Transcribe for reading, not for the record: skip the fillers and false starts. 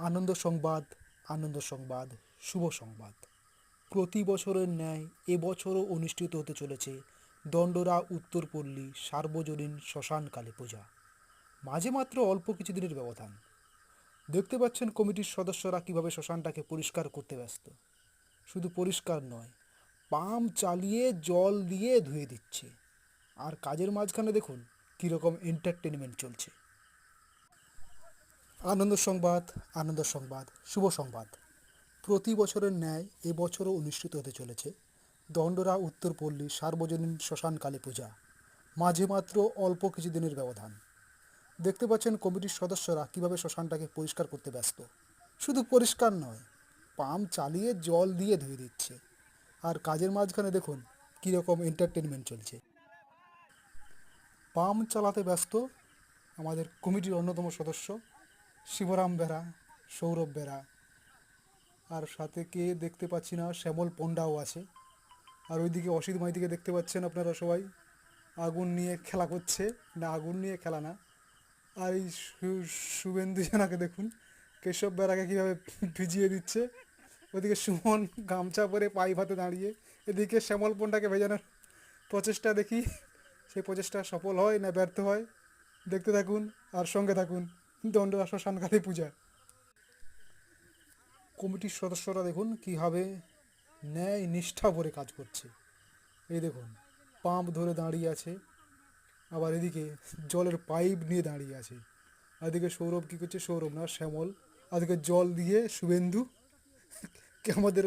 আনন্দ সংবাদ, আনন্দ সংবাদ, শুভ সংবাদ। প্রতি বছরের ন্যায় এবছরও অনুষ্ঠিত হতে চলেছে দণ্ডরা উত্তরপল্লী সার্বজনীন শ্মশান কালী পূজা। মাঝে মাত্র অল্প কিছু দিনের ব্যবধান। দেখতে পাচ্ছেন কমিটির সদস্যরা কিভাবে শ্মশানটাকে পরিষ্কার করতে ব্যস্ত। শুধু পরিষ্কার নয়, পাম্প চালিয়ে জল দিয়ে ধুয়ে দিচ্ছে। আর কাজের মাঝখানে দেখুন কীরকম এন্টারটেনমেন্ট চলছে। আনন্দ সংবাদ, আনন্দ সংবাদ, শুভ সংবাদ। প্রতি বছরের ন্যায় এবছরও অনুষ্ঠিত হতে চলেছে দণ্ডরা উত্তরপল্লী সার্বজনীন শ্মশান কালী পূজা। মাঝে মাত্র অল্প কিছু দিনের ব্যবধান। দেখতে পাচ্ছেন কমিটির সদস্যরা কিভাবে শ্মশানটাকে পরিষ্কার করতে ব্যস্ত। শুধু পরিষ্কার নয়, পাম্প চালিয়ে জল দিয়ে ধুয়ে দিচ্ছে। আর কাজের মাঝখানে দেখুন কীরকম এন্টারটেনমেন্ট চলছে। পাম্প চালাতে ব্যস্ত আমাদের কমিটির অন্যতম সদস্য শিবরাম বেরা, সৌরভ বেরা, আর সাথে কে দেখতে পাচ্ছি না, শ্যামল পণ্ডাও আছে। আর ওইদিকে অসিত মাইতিকে দেখতে পাচ্ছেন আপনারা সবাই, আগুন নিয়ে খেলা করছে। না, আগুন নিয়ে খেলা না। আর এই শুভেন্দু জানাকে দেখুন কেশব বেড়াকে কীভাবে ভিজিয়ে দিচ্ছে। ওদিকে সুমন গামছা পরে পাইপ হাতে দাঁড়িয়ে, এদিকে শ্যামল পণ্ডাকে ভেজানোর প্রচেষ্টা। দেখি সেই প্রচেষ্টা সফল হয় না ব্যর্থ হয়। দেখতে থাকুন আর সঙ্গে থাকুন দণ্ডরা শ্মশান কালী পূজা। কমিটির সদস্যরা দেখুন কীভাবে ন্যায় নিষ্ঠা ভরে কাজ করছে। এই দেখুন পাম্প ধরে দাঁড়িয়ে আছে, আবার এদিকে জলের পাইপ নিয়ে দাঁড়িয়ে আছে। আর এদিকে সৌরভ কী করছে, সৌরভ না শ্যামল, আর এদিকে জল দিয়ে শুভেন্দু, আমাদের